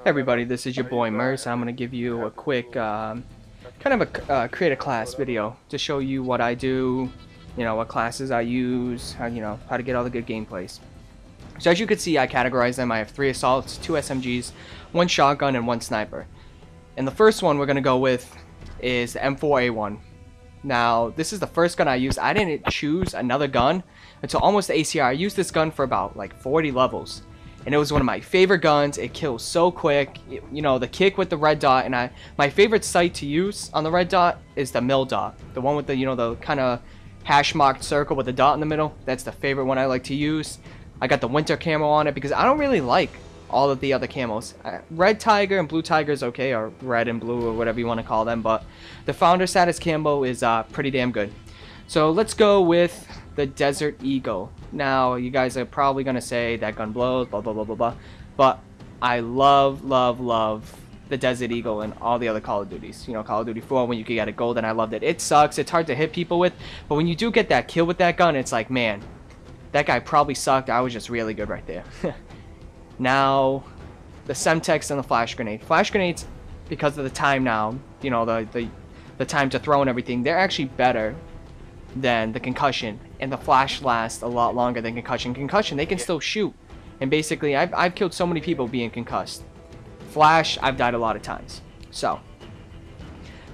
Everybody, this is your boy Merce. I'm gonna give you a quick kind of a create a class video to show you what I do, what classes I use, how to get all the good gameplays. So as you can see, I categorize them. I have 3 assaults, 2 SMGs, 1 shotgun, and 1 sniper. And the first one we're gonna go with is the M4A1. Now this is the first gun I used. I didn't choose another gun until almost the ACR. I used this gun for about like 40 levels. And it was one of my favorite guns. It kills so quick. The kick with the red dot, and my favorite sight to use on the red dot is the mill dot. The one with the the kind of hash marked circle with the dot in the middle. That's the favorite one I like to use. I got the winter camo on it because I don't really like all of the other camos. Red tiger and blue tiger is okay, or red and blue or whatever you want to call them, but the founder status camo is pretty damn good. So let's go with the Desert Eagle. Now you guys are probably gonna say that gun blows, blah blah blah blah blah, but I love the Desert Eagle and all the other Call of Duties. Call of Duty 4 when you could get a golden, I loved it. It sucks, it's hard to hit people with, but when you do get that kill with that gun, it's like, man, that guy probably sucked. I was just really good right there. Now the Semtex and the flash grenade. Flash grenades, because of the time now, the time to throw and everything, they're actually better than the concussion, and the flash lasts a lot longer than concussion. Concussion, they can still shoot, and basically I've killed so many people being concussed. Flash, I've died a lot of times. So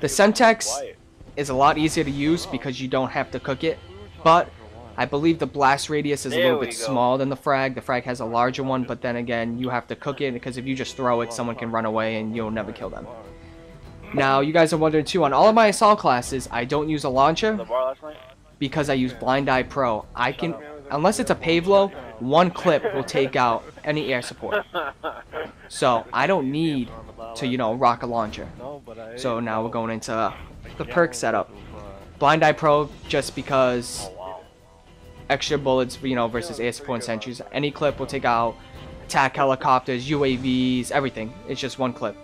the Semtex is a lot easier to use because you don't have to cook it, but I believe the blast radius is a little bit smaller than the frag. The frag has a larger one, but then again, you have to cook it because if you just throw it, someone can run away and you'll never kill them. Now, you guys are wondering too, on all of my assault classes, I don't use a launcher because I use Blind Eye Pro. I can, unless it's a Pavlo, 1 clip will take out any air support. So I don't need to, rock a launcher. So now we're going into the perk setup. Blind Eye Pro, just because extra bullets, versus air support and sentries. Any clip will take out attack helicopters, UAVs, everything. It's just 1 clip.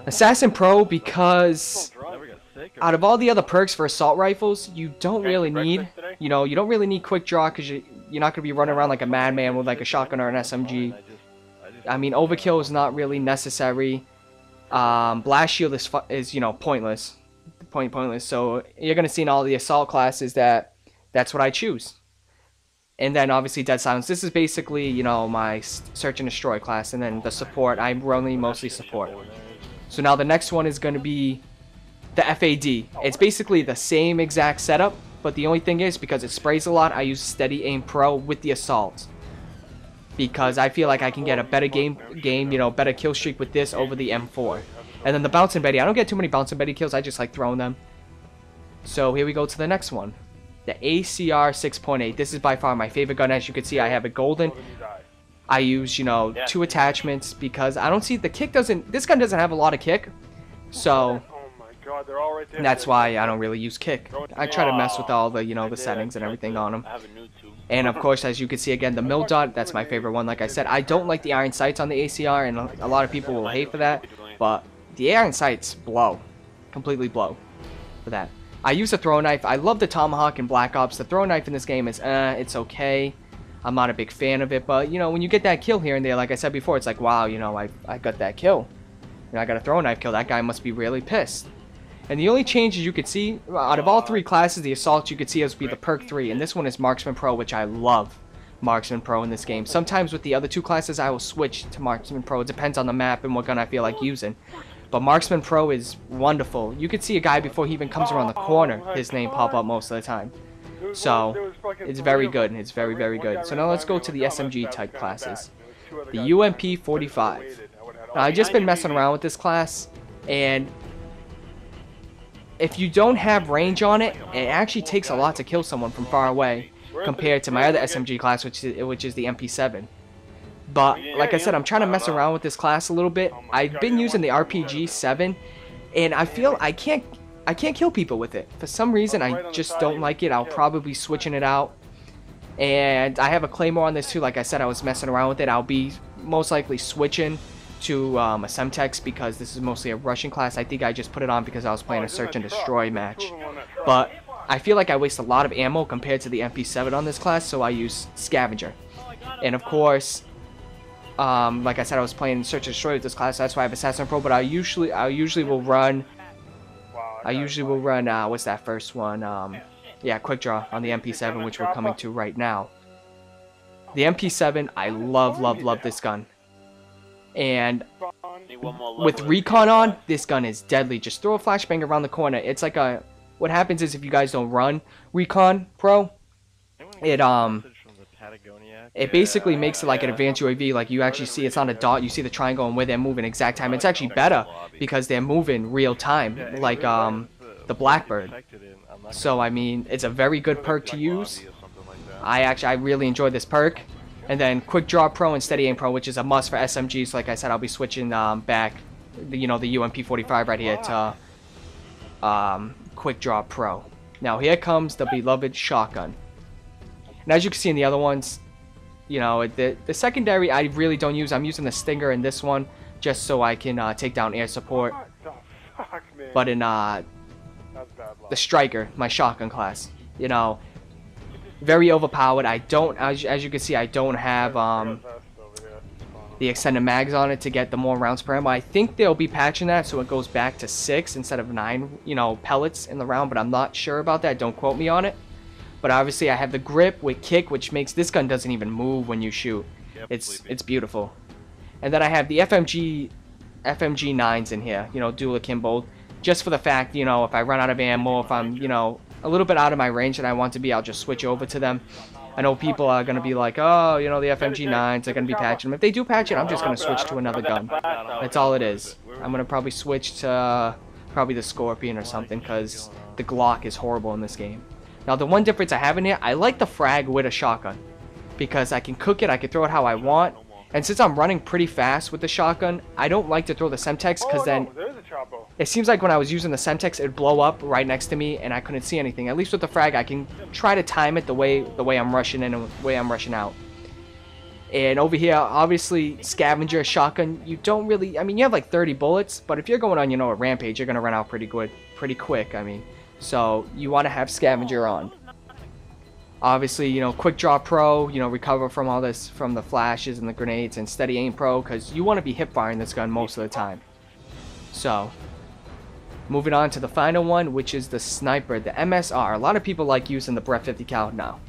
Assassin Pro, because out of all the other perks for assault rifles, you don't really need, you don't really need quick draw because you're not going to be running around like a madman with like a shotgun or an SMG. I mean, overkill is not really necessary. Blast shield is pointless. Pointless. So you're going to see in all the assault classes that's what I choose. And then obviously Dead Silence. This is basically, my search and destroy class, and then the support. I really mostly support. So now the next one is going to be the FAD. It's basically the same exact setup, but the only thing is, because it sprays a lot, I use Steady Aim Pro with the assault. Because I feel like I can get a better better kill streak with this over the M4. And then the Bouncing Betty. I don't get too many Bouncing Betty kills, I just like throwing them. So here we go to the next one. The ACR 6.8. This is by far my favorite gun. As you can see, I have a golden. I use, 2 attachments because I don't see the kick this gun doesn't have a lot of kick. So that's why I don't really use kick. I try to mess with all the, the settings and everything on them. And of course, as you can see again, the mill dot, that's my favorite one. Like I said, I don't like the iron sights on the ACR, and a lot of people will hate for that, but the iron sights blow. Completely blow for that. I use a throw knife. I love the Tomahawk in Black Ops. The throw knife in this game is, it's okay. I'm not a big fan of it, but, when you get that kill here and there, like I said before, it's like, wow, I got that kill. I got a throw knife kill. That guy must be really pissed. And the only changes you could see, out of all 3 classes, the assault you could see would be the perk 3, and this one is Marksman Pro, which I love Marksman Pro in this game. Sometimes with the other 2 classes, I will switch to Marksman Pro. It depends on the map and what gun I feel like using. But Marksman Pro is wonderful. You could see a guy before he even comes around the corner, his name pop up most of the time. So, it's very good. It's very, very good. So now let's go to the SMG type classes. The UMP-45. Now, I've just been messing around with this class, and if you don't have range on it, it actually takes a lot to kill someone from far away compared to my other SMG class, which is the MP7. But, like I said, I'm trying to mess around with this class a little bit. I've been using the RPG-7, and I feel I can't kill people with it. For some reason, I just don't like it. I'll probably be switching it out. And I have a Claymore on this too. Like I said, I was messing around with it. I'll be most likely switching to a Semtex because this is mostly a Russian class. I think I just put it on because I was playing a search and destroy match. But I feel like I waste a lot of ammo compared to the MP7 on this class, so I use Scavenger. And of course, Like I said, I was playing Search and Destroy with this class. That's why I have Assassin Pro. But I usually will run. What's that first one? Yeah, Quick Draw on the MP7, which we're coming to right now. The MP7, I love this gun. And with Recon on, this gun is deadly. Just throw a flashbang around the corner. It's like a... What happens is if you guys don't run Recon Pro, it basically makes it like an advanced UAV. Like you actually see it's on a dot. You see the triangle and where they're moving exact time. It's actually better because they're moving real time, like the Blackbird. So I mean, it's a very good perk to use. I really enjoy this perk. And then Quick Draw Pro and Steady Aim Pro, which is a must for SMGs. Like I said, I'll be switching back, the UMP45 right here to Quick Draw Pro. Now here comes the beloved shotgun. And as you can see in the other ones, the secondary I really don't use. I'm using the Stinger in this one just so I can take down air support. But in the Striker, my shotgun class, very overpowered. I don't, as you can see, I don't have the extended mags on it to get the more rounds per ammo. I think they'll be patching that so it goes back to 6 instead of 9, pellets in the round, but I'm not sure about that. Don't quote me on it. But obviously I have the grip with kick, which makes this gun doesn't even move when you shoot. It's beautiful. And then I have the FMG 9s in here, dual akimbo, just for the fact, if I run out of ammo, if I'm, a little bit out of my range and I want to be, I'll just switch over to them. I know people are going to be like, oh, the FMG 9s are going to be patching them. If they do patch it, I'm just going to switch to another gun. That's all it is. I'm going to probably switch to probably the Scorpion or something because the Glock is horrible in this game. Now, the one difference I have in here, I like the frag with a shotgun because I can cook it, I can throw it how I want. And since I'm running pretty fast with the shotgun, I don't like to throw the Semtex because then it seems like when I was using the Semtex, it'd blow up right next to me and I couldn't see anything. At least with the frag, I can try to time it the way I'm rushing in and the way I'm rushing out. And over here, obviously, Scavenger, shotgun, you don't really... I mean, you have like 30 bullets, but if you're going on, a rampage, you're going to run out pretty quick, I mean. So, you want to have Scavenger on. Obviously, Quick Draw Pro, recover from all this, from the flashes and the grenades, and Steady Aim Pro, because you want to be hip firing this gun most of the time. So, moving on to the final one, which is the Sniper, the MSR. A lot of people like using the Brett 50 cal now.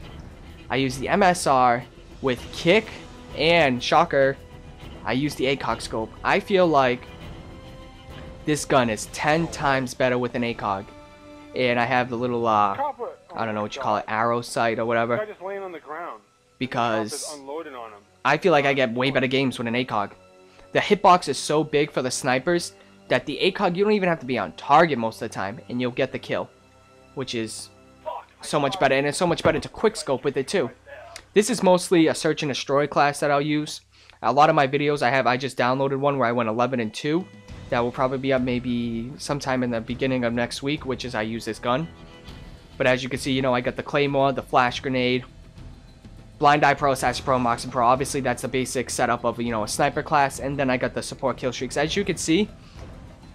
I use the MSR with kick, and shocker, I use the ACOG scope. I feel like this gun is 10 times better with an ACOG. And I have the little, I don't know what you call it, arrow sight or whatever. Because I feel like I get way better games with an ACOG. The hitbox is so big for the snipers that the ACOG, you don't even have to be on target most of the time, and you'll get the kill. Which is so much better, and it's so much better to quickscope with it too. This is mostly a search and destroy class that I'll use. A lot of my videos I just downloaded one where I went 11 and 2. That will probably be up maybe sometime in the beginning of next week, which is I use this gun. But as you can see, I got the Claymore, the Flash Grenade, Blind Eye Pro, Assassin Pro, Moxon Pro. Obviously, that's the basic setup of, a sniper class. And then I got the support kill streaks. As you can see,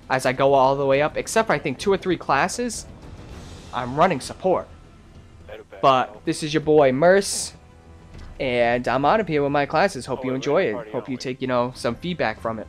as I go all the way up, except for I think 2 or 3 classes, I'm running support. But this is your boy Merce, and I'm out of here with my classes. Hope you enjoy it. Hope you take, some feedback from it.